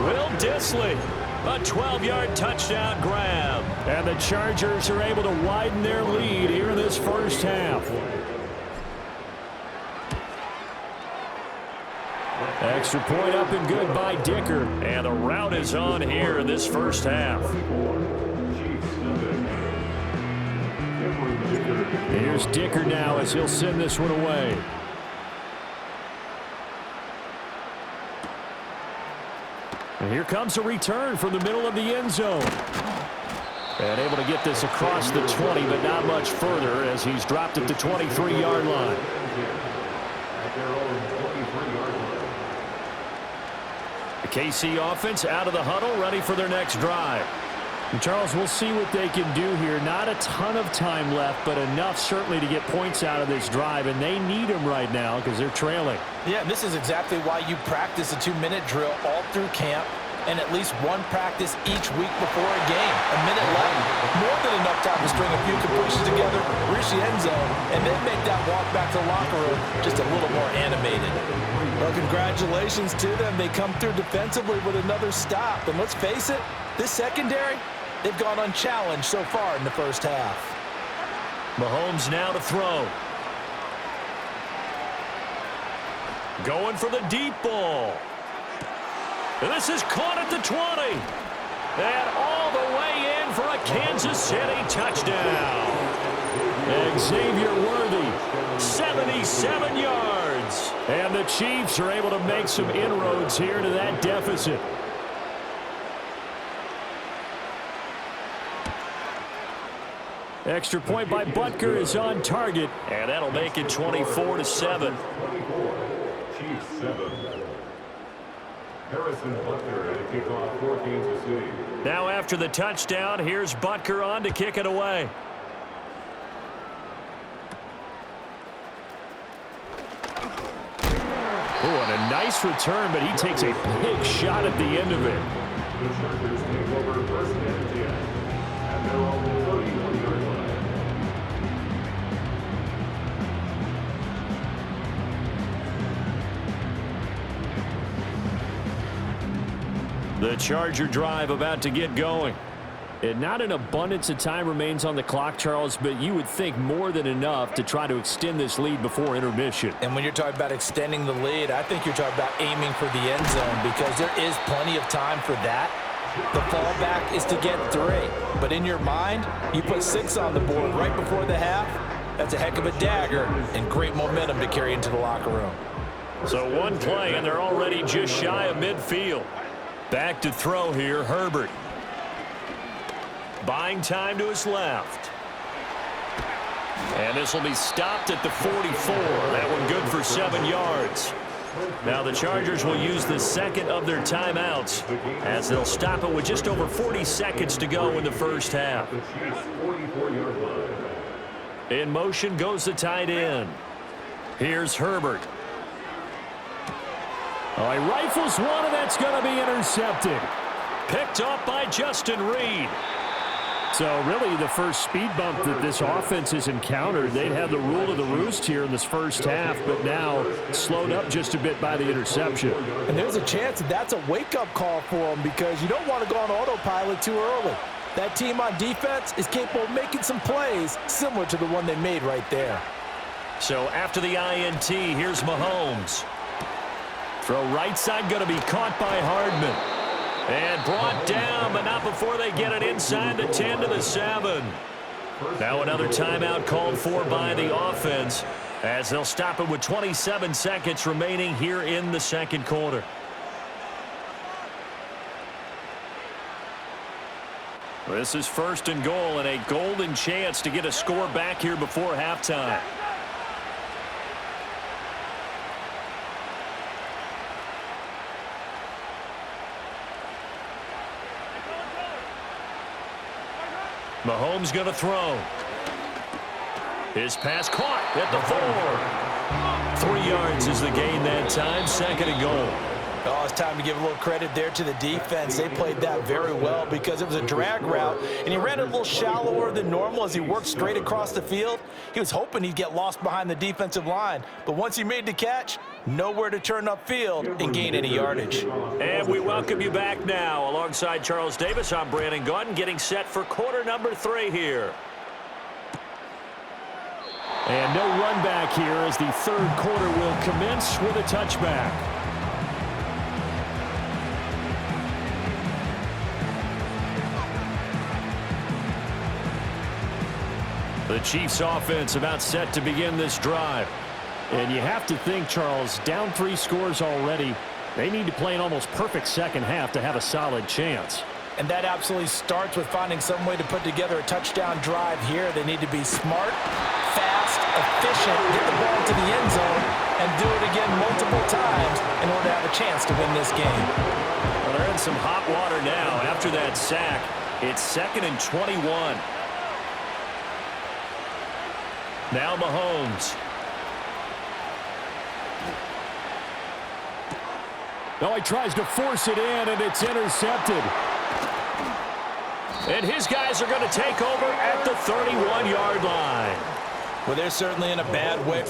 Will Dissly, a 12-yard touchdown grab. And the Chargers are able to widen their lead here in this first half. Extra point up and good by Dicker. And the route is on here in this first half. Here's Dicker now as he'll send this one away. And here comes a return from the middle of the end zone. And able to get this across the 20, but not much further as he's dropped at the 23-yard line. The KC offense out of the huddle, ready for their next drive. And Charles, we'll see what they can do here. Not a ton of time left, but enough certainly to get points out of this drive, and they need them right now because they're trailing. Yeah, this is exactly why you practice a 2-minute drill all through camp and at least one practice each week before a game. A minute left, more than enough time to string a few completions together, reach the end zone, and then make that walk back to the locker room just a little more animated. Well, congratulations to them. They come through defensively with another stop. And let's face it, this secondary, they've gone unchallenged so far in the first half. Mahomes now to throw. Going for the deep ball. And this is caught at the 20. And all the way in for a Kansas City touchdown. Xavier Worthy, 77 yards. And the Chiefs are able to make some inroads here to that deficit. Extra point by Butker is on target, and that'll make it 24-7. Chiefs 7. Harrison Butker at kickoff for Kansas City. Now after the touchdown, here's Butker on to kick it away. Oh, and a nice return, but he takes a big shot at the end of it. The Chargers take over first and 10 at their own 31-yard line. The Charger drive about to get going. And not an abundance of time remains on the clock, Charles, but you would think more than enough to try to extend this lead before intermission. And when you're talking about extending the lead, I think you're talking about aiming for the end zone because there is plenty of time for that. The fallback is to get 3. But in your mind, you put 6 on the board right before the half. That's a heck of a dagger and great momentum to carry into the locker room. So one play, and they're already just shy of midfield. Back to throw here, Herbert. Buying time to his left. And this will be stopped at the 44. That one good for 7 yards. Now the Chargers will use the second of their timeouts as they'll stop it with just over 40 seconds to go in the first half. In motion goes the tight end. Here's Herbert. Oh, he rifles one, and that's going to be intercepted. Picked up by Justin Reed. So really the first speed bump that this offense has encountered. They'd had the rule of the roost here in this first half, but now slowed up just a bit by the interception. And there's a chance that that's a wake-up call for them because you don't want to go on autopilot too early. That team on defense is capable of making some plays similar to the one they made right there. So after the INT, here's Mahomes. Throw right side going to be caught by Hardman. And brought down, but not before they get it inside the 10 to the 7. Now another timeout called for by the offense as they'll stop it with 27 seconds remaining here in the second quarter. This is first and goal and a golden chance to get a score back here before halftime. Mahomes going to throw. His pass caught at the 4. 3 yards is the gain that time. Second and goal. Oh, it's time to give a little credit there to the defense. They played that very well because it was a drag route, and he ran it a little shallower than normal as he worked straight across the field. He was hoping he'd get lost behind the defensive line, but once he made the catch, Nowhere to turn upfield and gain any yardage. And we welcome you back now. Alongside Charles Davis, I'm Brandon Gaudin, getting set for quarter number 3 here. And no run back here as the third quarter will commence with a touchback. The Chiefs offense about set to begin this drive. And you have to think, Charles, down 3 scores already. They need to play an almost perfect second half to have a solid chance. And that absolutely starts with finding some way to put together a touchdown drive here. They need to be smart, fast, efficient, get the ball to the end zone, and do it again multiple times in order to have a chance to win this game. Well, they're in some hot water now. After that sack, it's 2nd and 21. Now Mahomes. No, he tries to force it in, and it's intercepted. And his guys are going to take over at the 31-yard line. Well, they're certainly in a bad way.